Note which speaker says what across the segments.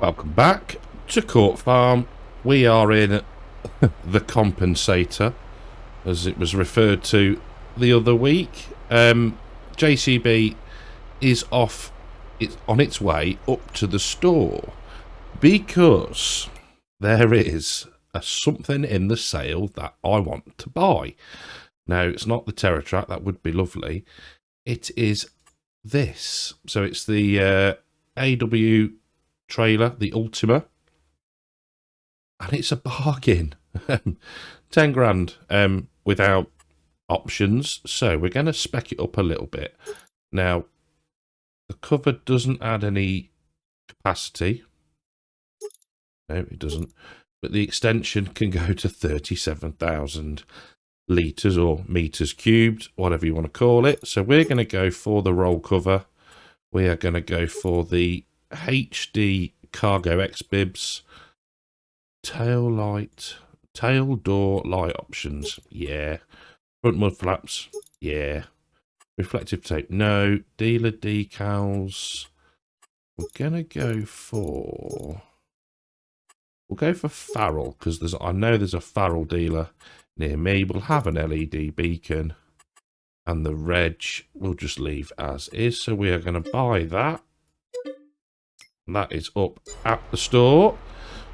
Speaker 1: Welcome back to Court Farm. We are in the compensator, as it was referred to the other week. JCB is off. It's on its way up to the store because there is something in the sale that I want to buy. Now, it's not the TerraTrak. That would be lovely. It is this. So it's the AW trailer, the Ultima, and it's a bargain. 10 grand without options, so we're going to spec it up a little bit. Now, the cover doesn't add any capacity. No, it doesn't, but the extension can go to 37,000 litres or metres cubed, whatever you want to call it. So we're going to go for the roll cover. We are going to go for the HD cargo X bibs, tail door light options, yeah. Front mud flaps, yeah. Reflective tape, no. Dealer decals. We'll go for Farrell, because I know there's a Farrell dealer near me. We'll have an LED beacon, and the reg we'll just leave as is. So we are going to buy that. That is up at the store.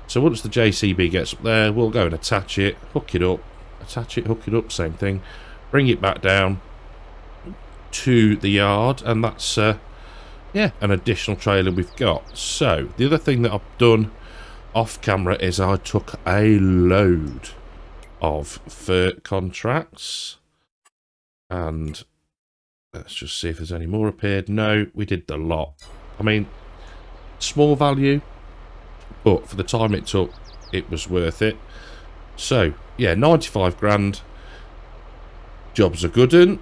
Speaker 1: So once the JCB gets up there, we'll go and attach it, hook it up, hook it up, same thing. Bring it back down to the yard, and that's yeah, an additional trailer we've got. So the other thing that I've done off camera is I took a load of FERT contracts, and let's just see if there's any more appeared. No, we did the lot. I mean, small value, but for the time it took, it was worth it. So yeah, 95 grand. Job's a good one.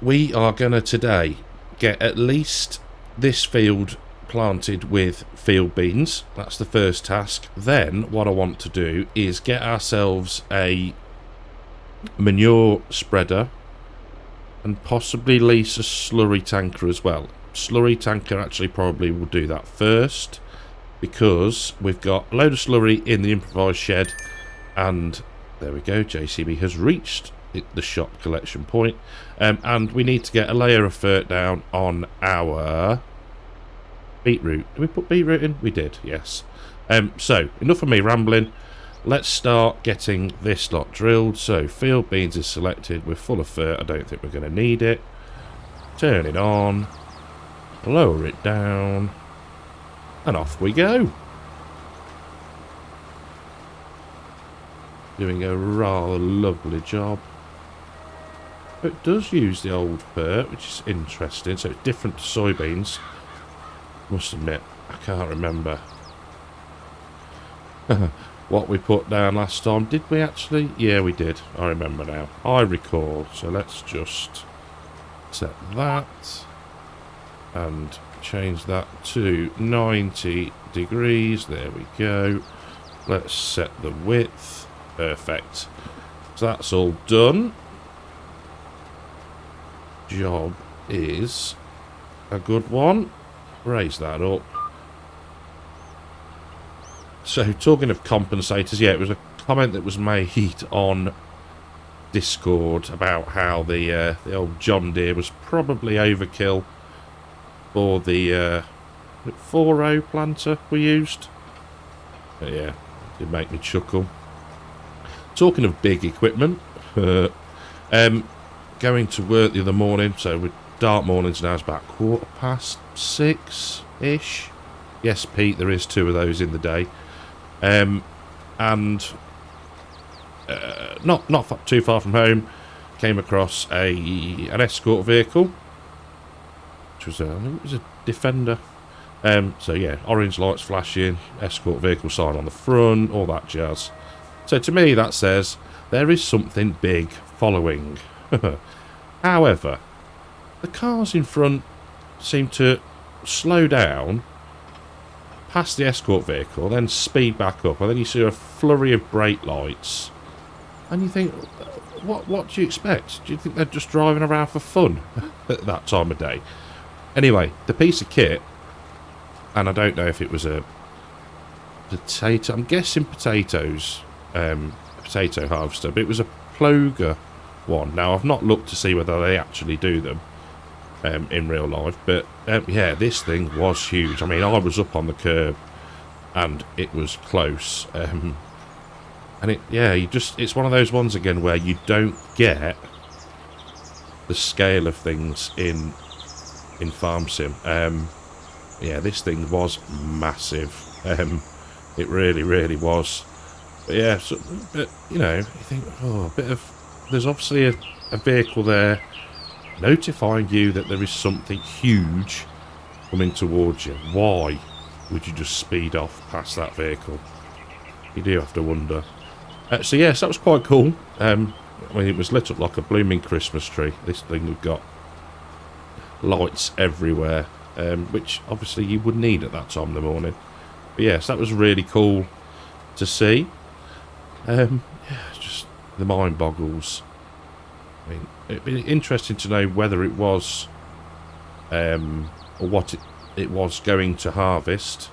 Speaker 1: We are gonna today get at least this field planted with field beans. That's the first task. Then what I want to do is get ourselves a manure spreader and possibly lease a slurry tanker as well. Slurry tanker actually probably will do that first, because we've got a load of slurry in the improvised shed, and there we go, JCB has reached the shop collection point, and we need to get a layer of FERT down on our beetroot. Did we put beetroot in? We did, yes. So enough of me rambling, let's start getting this lot drilled. So field beans is selected, we're full of FERT, I don't think we're going to need it. Turn it on, lower it down, and off we go. Doing a rather lovely job. It does use the old FERT, which is interesting. So it's different to soybeans. Must admit, I can't remember what we put down last time. Did we actually? Yeah, we did. I remember now. I recall. So let's just set that and change that to 90 degrees. There we go. Let's set the width. Perfect. So that's all done. Job is a good one. Raise that up. So talking of compensators, yeah, it was a comment that was made on Discord about how the old John Deere was probably overkill for the 4.0 planter we used. But yeah, it did make me chuckle. Talking of big equipment, going to work the other morning, so with dark mornings now, it's about 6:15-ish. Yes, Pete, there is 2 of those in the day. And not too far from home, came across an escort vehicle, which was I think it was a Defender. So yeah, orange lights flashing, escort vehicle sign on the front, all that jazz. So to me that says there is something big following. However, the cars in front seem to slow down past the escort vehicle, then speed back up, and then you see a flurry of brake lights, and you think, what do you expect? Do you think they're just driving around for fun at that time of day? Anyway, the piece of kit, and I don't know if it was a potato. I'm guessing potatoes. Potato harvester, but it was a ploger one. Now I've not looked to see whether they actually do them in real life, but yeah, this thing was huge. I mean, I was up on the curb, and it was close. And it's one of those ones again where you don't get the scale of things in Farm Sim. Yeah, this thing was massive. It really, really was. But yeah, but you know, you think, oh, there's obviously a vehicle there notifying you that there is something huge coming towards you. Why would you just speed off past that vehicle? You do have to wonder. So yes, that was quite cool. I mean, it was lit up like a blooming Christmas tree. This thing had got lights everywhere, which obviously you would need at that time of the morning. But yes, that was really cool to see. Yeah, just the mind boggles. I mean, it'd be interesting to know whether it was, or what it was going to harvest.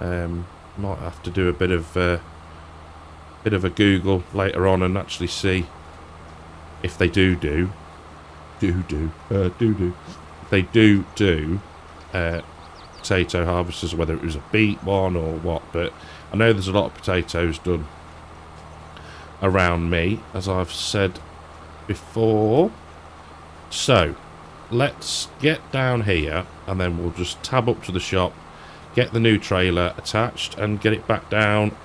Speaker 1: Might have to do a bit of a Google later on and actually see if they do if they do potato harvesters, whether it was a beet one or what. But I know there's a lot of potatoes done around me, as I've said before. So let's get down here and then we'll just tab up to the shop, get the new trailer attached and get it back down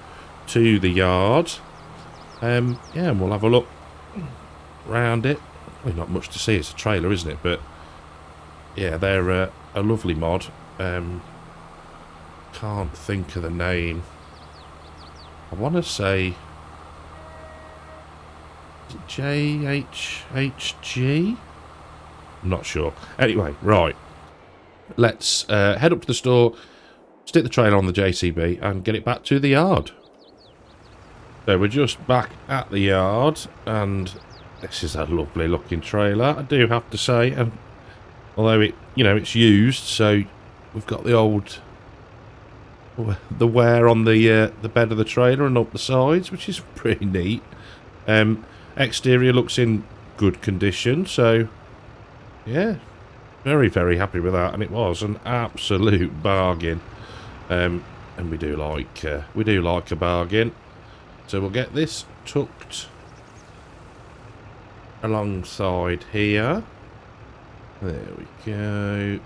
Speaker 1: to the yard. Yeah, and we'll have a look round it. Well, not much to see, it's a trailer, isn't it? But yeah, they're a lovely mod. Can't think of the name. I want to say JHHG? I'm not sure. Anyway, right. Let's head up to the store, stick the trailer on the JCB and get it back to the yard. So we're just back at the yard, and this is a lovely looking trailer, I do have to say. And although it's used, so we've got the wear on the bed of the trailer and up the sides, which is pretty neat. Exterior looks in good condition, so yeah, very, very happy with that. And it was an absolute bargain. And we do like a bargain. So we'll get this tucked alongside here. There we go.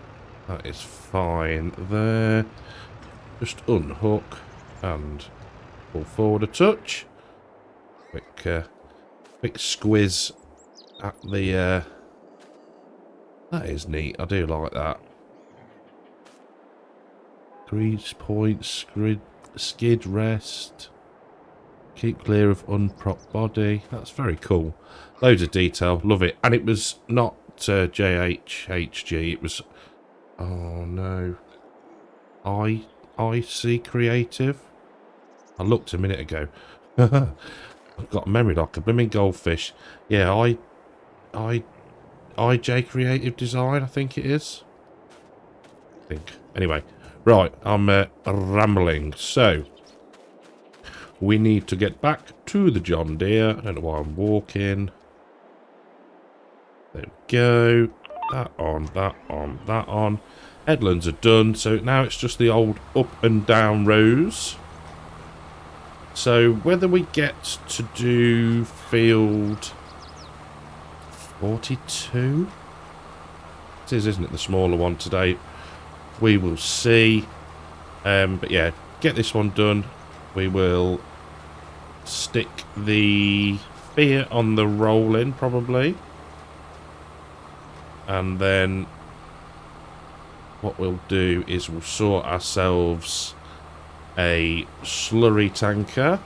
Speaker 1: That is fine there. Just unhook and pull forward a touch. Quick squiz at the... that is neat. I do like that. Grease points, skid rest. Keep clear of unpropped body. That's very cool. Loads of detail. Love it. And it was not JHHG. It was... oh no. IC Creative. I looked a minute ago. I've got a memory like a blooming goldfish. Yeah, IJ Creative Design, I think it is. Anyway, right, I'm rambling. So, we need to get back to the John Deere. I don't know why I'm walking. There we go. That on, that on, that on. Headlands are done, so now it's just the old up and down rows. So whether we get to do field 42? It is, isn't it? The smaller one today. We will see. But yeah, get this one done. We will stick the fear on the roll-in, probably. And then what we'll do is we'll sort ourselves a slurry tanker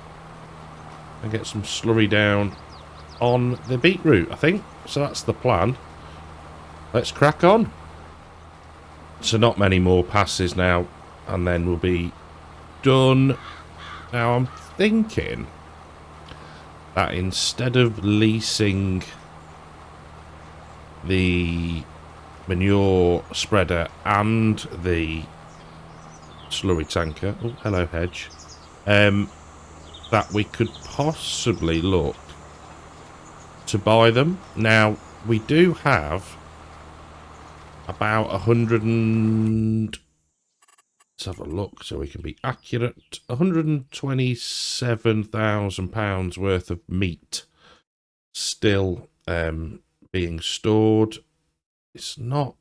Speaker 1: and get some slurry down on the beetroot, I think. So that's the plan. Let's crack on. So not many more passes now, and then we'll be done. Now I'm thinking that instead of leasing the manure spreader and the slurry tanker... oh, hello hedge. that we could possibly look to buy them. Now, we do have about 100 and... Let's have a look so we can be accurate. £127,000 worth of meat still being stored. It's not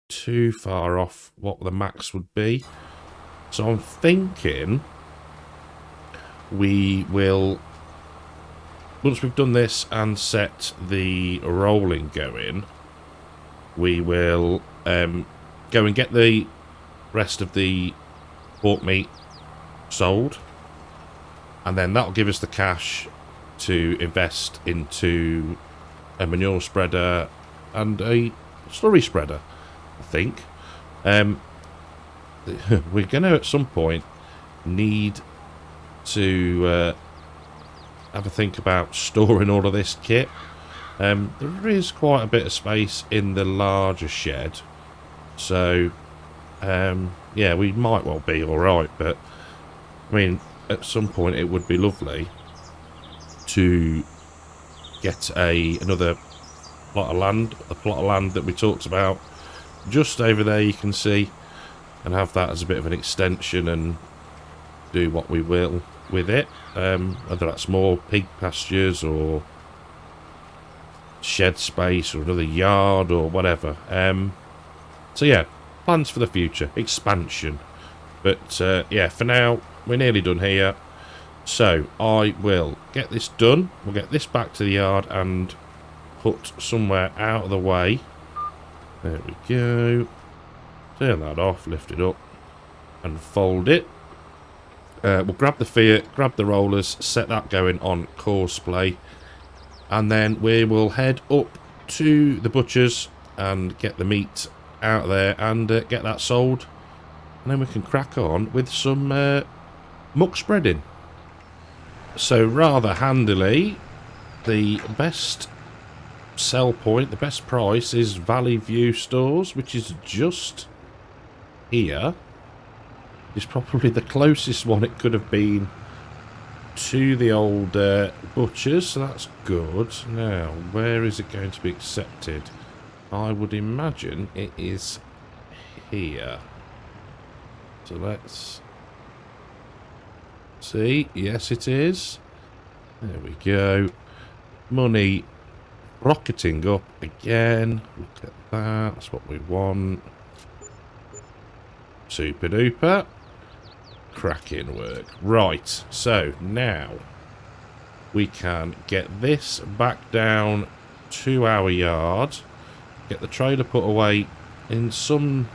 Speaker 1: too far off what the max would be. So I'm thinking we will, once we've done this and set the rolling going, we will go and get the rest of the pork meat sold, and then that'll give us the cash to invest into a manure spreader and a slurry spreader, I think. We're going to at some point need to have a think about storing all of this kit. There is quite a bit of space in the larger shed, so yeah, we might well be alright, but I mean, at some point it would be lovely to get another plot of land, a plot of land that we talked about just over there, you can see, and have that as a bit of an extension and do what we will with it, whether that's more pig pastures or shed space or another yard or whatever. So yeah, plans for the future, expansion. But yeah, for now, we're nearly done here. So I will get this done. We'll get this back to the yard and put somewhere out of the way. There we go. Turn that off, lift it up and fold it. We'll grab the Fiat, grab the rollers, set that going on courseplay, and then we will head up to the butcher's and get the meat out of there and get that sold, and then we can crack on with some muck spreading. So rather handily, the best sell point, the best price is Valley View Stores, which is just here. It's probably the closest one it could have been to the old butcher's, so that's good. Now, where is it going to be accepted? I would imagine it is here. So let's see. Yes, it is. There we go. Money rocketing up again. Look at that. That's what we want. Super duper. Cracking work. Right. So now we can get this back down to our yard. Get the trailer put away in some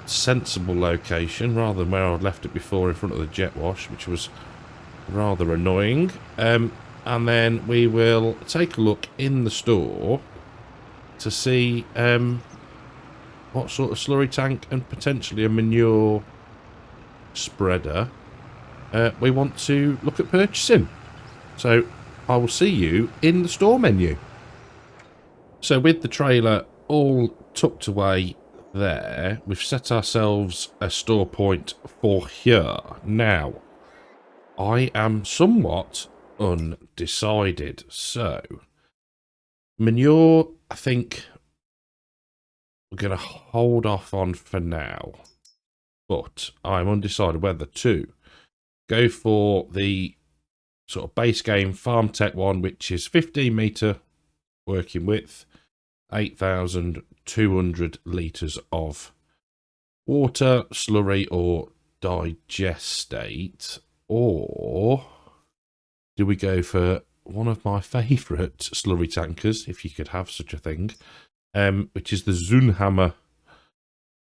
Speaker 1: sensible location rather than where I'd left it before in front of the jet wash, which was rather annoying. And then we will take a look in the store to see what sort of slurry tank and potentially a manure spreader we want to look at purchasing. So I will see you in the store menu. So with the trailer all tucked away there, we've set ourselves a store point for here. Now, I am somewhat undecided. So, manure, I think we're going to hold off on for now. But I'm undecided whether to go for the sort of base game Farm Tech one, which is 15 metre working width, 8,200 litres of water, slurry or digestate, or do we go for one of my favourite slurry tankers, if you could have such a thing, which is the Zunhammer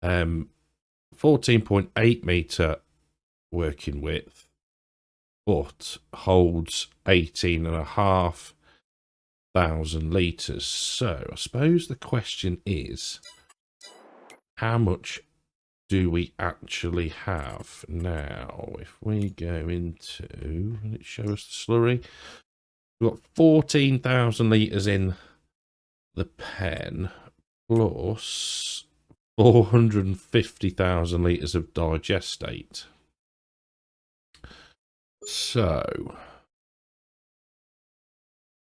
Speaker 1: 14.8 metre working width, but holds 18,500 litres. So I suppose the question is, how much do we actually have now? If we go into, and it shows the slurry, we've got 14,000 litres in the pen, plus 450,000 litres of digestate. So,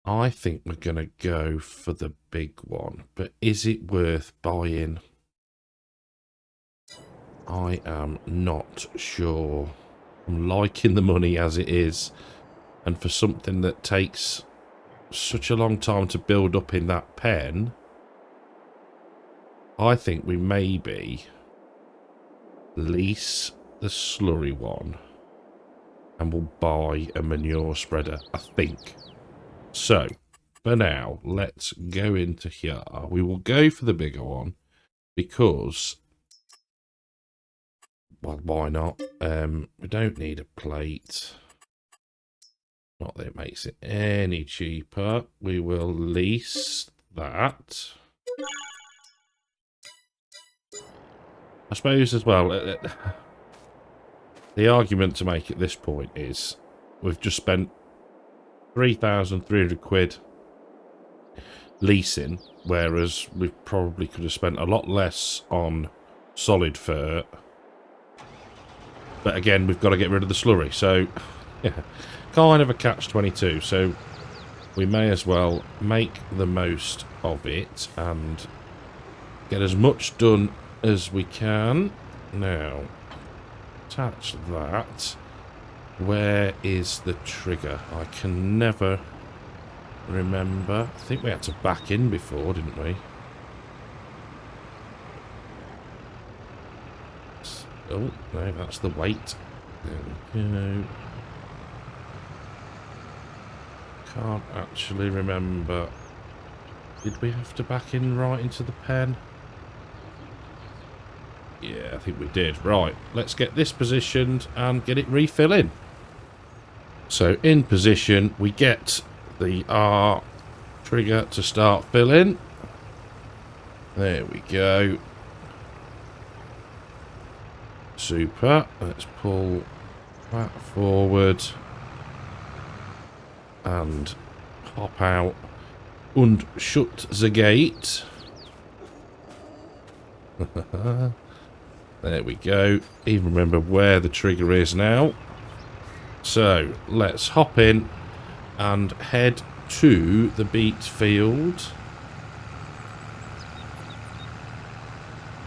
Speaker 1: I think we're going to go for the big one, but is it worth buying? I am not sure. I'm liking the money as it is, and for something that takes such a long time to build up in that pen, I think we maybe lease the slurry one and we'll buy a manure spreader, I think. So, for now, let's go into here. We will go for the bigger one because, well, why not? We don't need a plate. Not that it makes it any cheaper. We will lease that. I suppose as well, the argument to make at this point is we've just spent 3,300 quid leasing, whereas we probably could have spent a lot less on solid fur. But again, we've got to get rid of the slurry, so yeah, kind of a catch-22. So we may as well make the most of it and get as much done as we can. Now, attach that. Where is the trigger? I can never remember. I think we had to back in before, didn't we? Oh, no, that's the weight. There we go. Can't actually remember. Did we have to back in right into the pen? Yeah, I think we did. Right, let's get this positioned and get it refilling. So in position, we get the R trigger to start filling. There we go. Super. Let's pull that forward and hop out and shut the gate. There we go. Even remember where the trigger is now. So let's hop in and head to the beet field.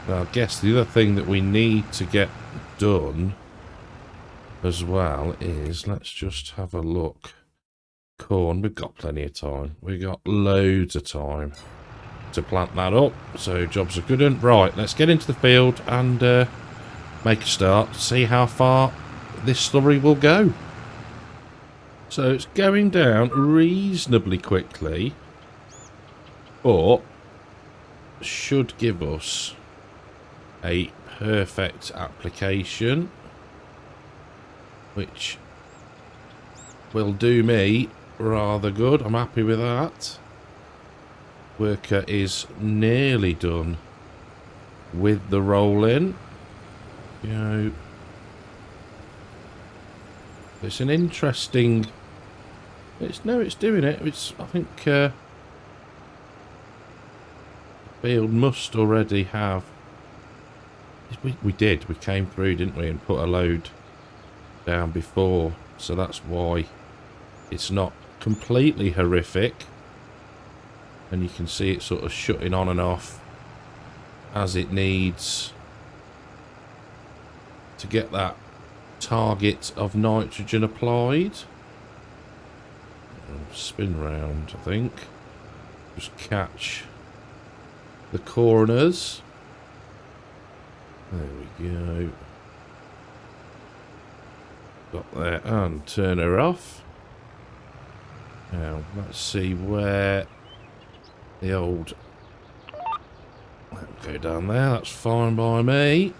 Speaker 1: Now, I guess the other thing that we need to get done as well is, let's just have a look. Corn, we've got plenty of time. We've got loads of time to plant that up, so jobs are good. Right, let's get into the field and make a start, see how far this slurry will go. So it's going down reasonably quickly, but should give us a perfect application, which will do me rather good. I'm happy with that. Worker is nearly done with the roll-in. You know, it's an interesting. It's doing it. I think the field must already have. We did. We came through, didn't we, and put a load down before, so that's why it's not completely horrific. And you can see it sort of shutting on and off as it needs to get that target of nitrogen applied. Spin round, I think. Just catch the corners. There we go. Got there, and turn her off. Now, let's see where the old... That'll go down there, that's fine by me.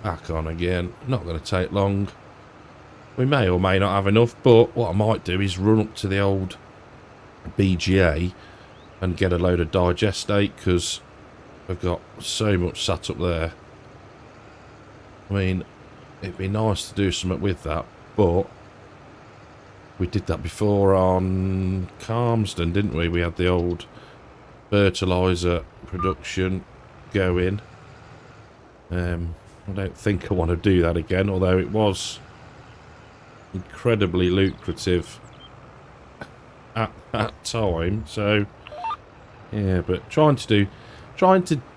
Speaker 1: Back on again, not going to take long. We may or may not have enough, but what I might do is run up to the old BGA and get a load of digestate, because I've got so much sat up there. I mean, it'd be nice to do something with that, but we did that before on Calmsden, didn't we? We had the old fertiliser production going. I don't think I want to do that again, although it was incredibly lucrative at that time. So yeah, but trying to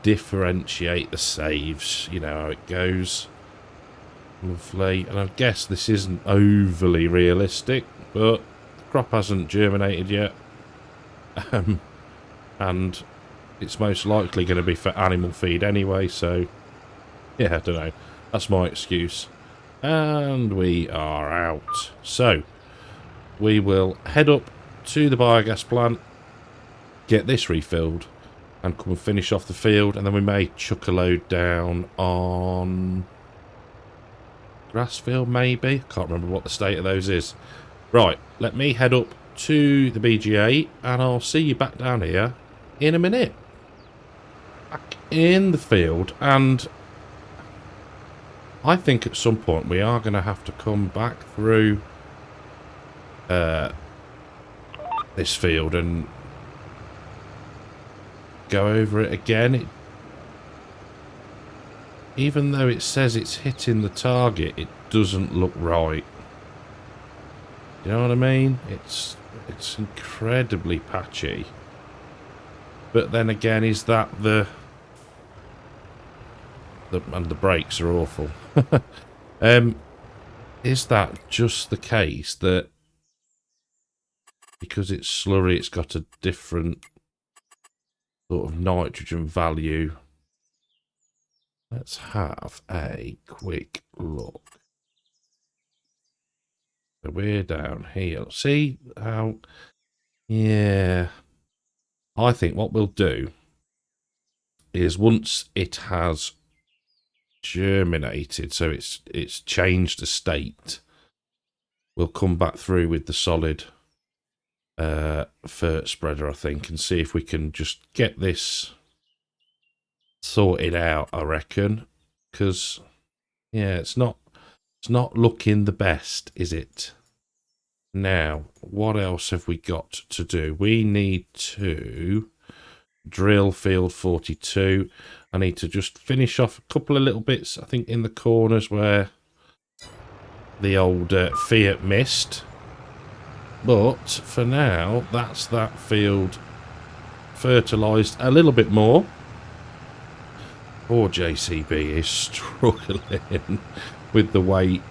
Speaker 1: differentiate the saves, you know how it goes. Lovely. And I guess this isn't overly realistic, but the crop hasn't germinated yet. And it's most likely going to be for animal feed anyway, so yeah, I don't know. That's my excuse. And we are out. So we will head up to the biogas plant, get this refilled, and come and finish off the field, and then we may chuck a load down on grass field, maybe. Can't remember what the state of those is. Right, let me head up to the BGA, and I'll see you back down here in a minute. Back in the field, and I think at some point we are going to have to come back through this field and go over it again. Even though it says it's hitting the target, it doesn't look right. You know what I mean? It's incredibly patchy. But then again, is that and the brakes are awful. Is that just the case that because it's slurry, it's got a different sort of nitrogen value? Let's have a quick look. So we're down here. See how... Yeah. I think what we'll do is once it has germinated, so it's changed the state, we'll come back through with the solid fert spreader, I think, and see if we can just get this sorted out, I reckon. Because yeah, it's not looking the best, is it? Now, what else have we got to do? We need to drill field 42. I need to just finish off a couple of little bits, I think, in the corners where the old Fiat missed. But for now, that's that field fertilised a little bit more. Poor JCB is struggling with the weight.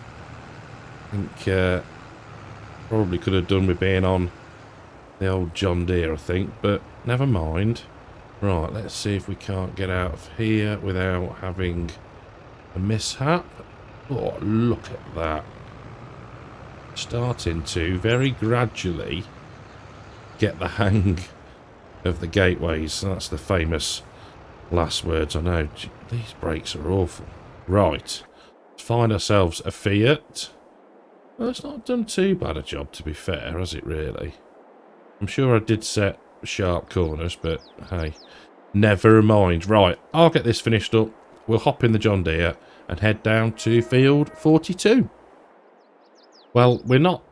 Speaker 1: I think probably could have done with being on the old John Deere, I think, but never mind. Right, let's see if we can't get out of here without having a mishap. Oh, look at that. Starting to very gradually get the hang of the gateways. That's the famous last words, I know. Gee, these brakes are awful. Right, let's find ourselves a Fiat. Well, it's not done too bad a job, to be fair, has it really? I'm sure I did set sharp corners, but hey, never mind. Right, I'll get this finished up. We'll hop in the John Deere and head down to field 42. Well, we're not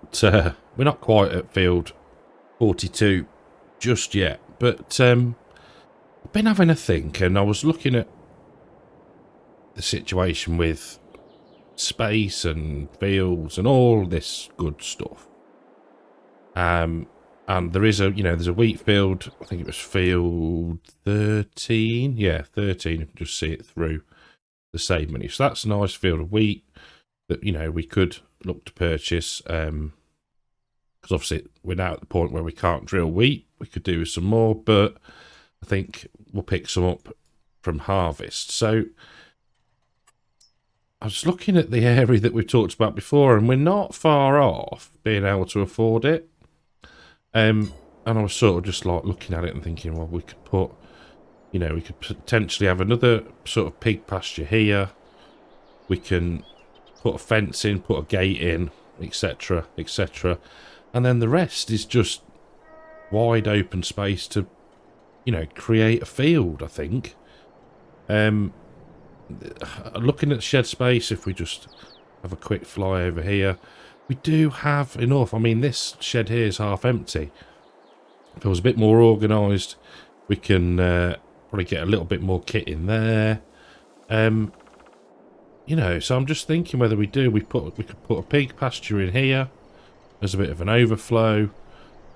Speaker 1: quite at field 42 just yet, but I've been having a think, and I was looking at the situation with space and fields and all this good stuff. And there is there's a wheat field. I think it was field 13. Yeah, 13. You can just see it through the save menu. So that's a nice field of wheat that we could look to purchase. Because obviously we're now at the point where we can't drill wheat. We could do some more, but I think we'll pick some up from harvest. So I was looking at the area that we've talked about before, and we're not far off being able to afford it. And I was sort of just like looking at it and thinking, well, we could put, we could potentially have another sort of pig pasture here. We can put a fence in, put a gate in, etc., etc. And then the rest is just wide open space to, create a field, I think. Looking at shed space, if we just have a quick fly over here, we do have enough. I mean, this shed here is half empty. If it was a bit more organised, we can probably get a little bit more kit in there. you know, so I'm just thinking whether we could put a pig pasture in here as a bit of an overflow.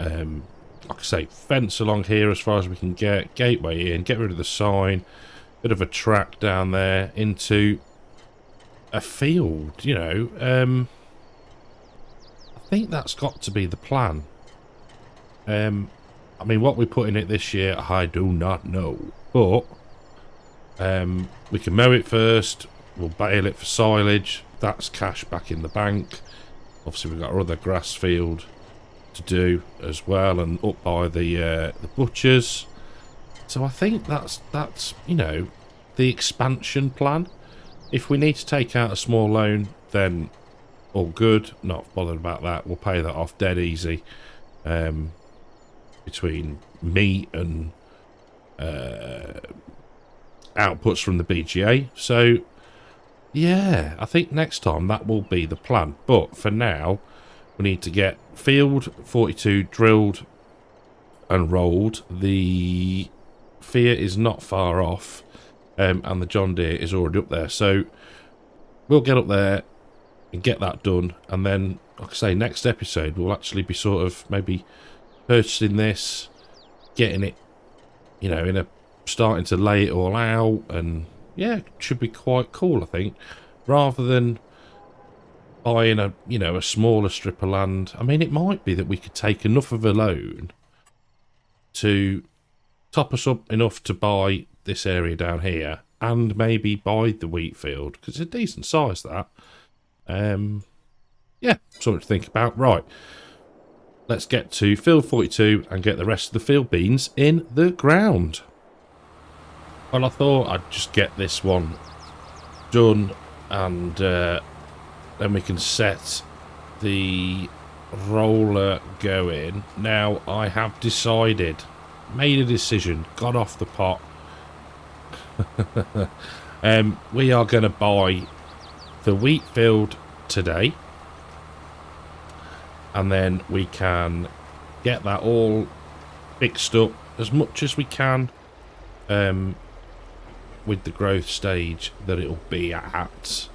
Speaker 1: Like I say, fence along here as far as we can get, gateway in, get rid of the sign, bit of a track down there into a field, you know. I think that's got to be the plan. I mean, what we put in it this year, I do not know. But we can mow it first. We'll bale it for silage. That's cash back in the bank. Obviously, we've got our other grass field to do as well, and up by the butchers. So I think that's you know, the expansion plan. If we need to take out a small loan, then all good. Not bothered about that. We'll pay that off dead easy. Between me and outputs from the BGA. So yeah, I think next time that will be the plan. But for now, we need to get field 42 drilled and rolled. The Fiat is not far off, and the John Deere is already up there. So we'll get up there and get that done, and then, like I say, next episode we'll actually be sort of maybe purchasing this, getting it, you know, starting to lay it all out, and yeah, it should be quite cool, I think, rather than buying a, you know, a smaller strip of land. I mean, it might be that we could take enough of a loan to top us up enough to buy this area down here, and maybe buy the wheat field, because it's a decent size, that. Yeah, something to think about. Right, let's get to field 42 and get the rest of the field beans in the ground. Well, I thought I'd just get this one done, and then we can set the roller going. Now, I have decided, made a decision, got off the pot. We are going to buy the wheat field today, and then we can get that all fixed up as much as we can with the growth stage that it'll be at.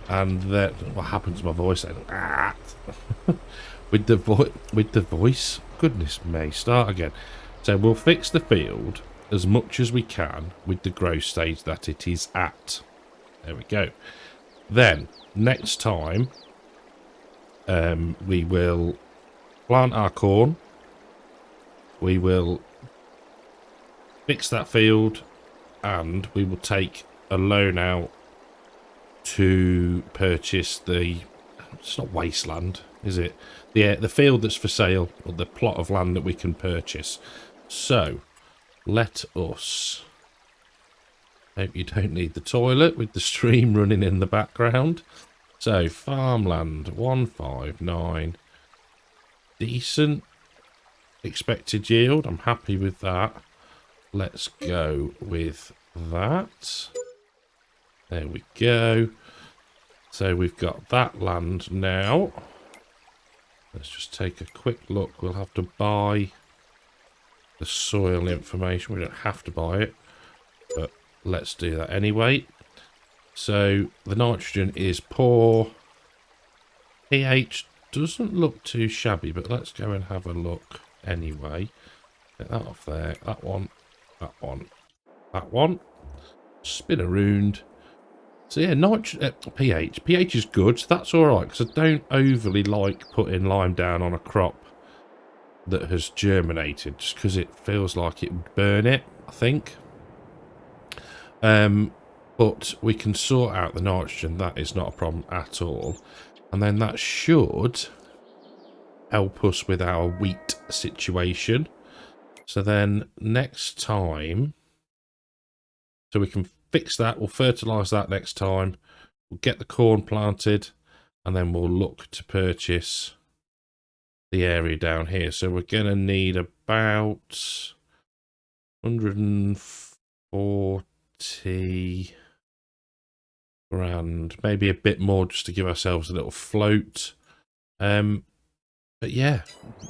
Speaker 1: And that, what happened to my voice then? with the voice, goodness me, start again. So we'll fix the field as much as we can with the growth stage that it is at. There we go. Then next time we will plant our corn, we will fix that field, and we will take a loan out to purchase the, it's not wasteland, is it? The field that's for sale, or the plot of land that we can purchase. So let us, hope you don't need the toilet with the stream running in the background. So farmland 159, decent expected yield, I'm happy with that. Let's go with that. There we go. So we've got that land now. Let's just take a quick look. We'll have to buy the soil information. We don't have to buy it, but let's do that anyway. So the nitrogen is poor. pH doesn't look too shabby, but let's go and have a look anyway. Get that off there. That one. That one. That one. Spin around. So yeah, pH. pH is good, so that's alright, because I don't overly like putting lime down on a crop that has germinated, just because it feels like it would burn it, I think. But we can sort out the nitrogen, that is not a problem at all. And then that should help us with our wheat situation. So then next time, so we can fix that, we'll fertilise that next time, we'll get the corn planted, and then we'll look to purchase the area down here. So we're going to need about 140 grand, maybe a bit more, just to give ourselves a little float. But yeah,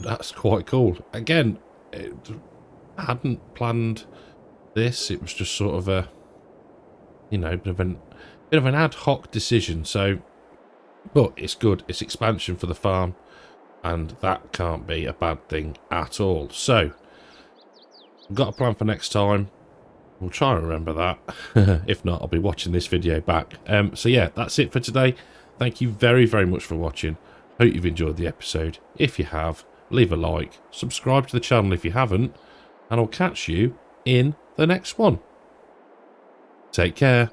Speaker 1: that's quite cool. Again, I hadn't planned this, it was just sort of a, you know, bit of an bit of an ad hoc decision. So, but it's good. It's expansion for the farm, and that can't be a bad thing at all. So, I've got a plan for next time. We'll try and remember that. If not, I'll be watching this video back. So yeah, that's it for today. Thank you very, very much for watching. Hope you've enjoyed the episode. If you have, leave a like, subscribe to the channel if you haven't, and I'll catch you in the next one. Take care.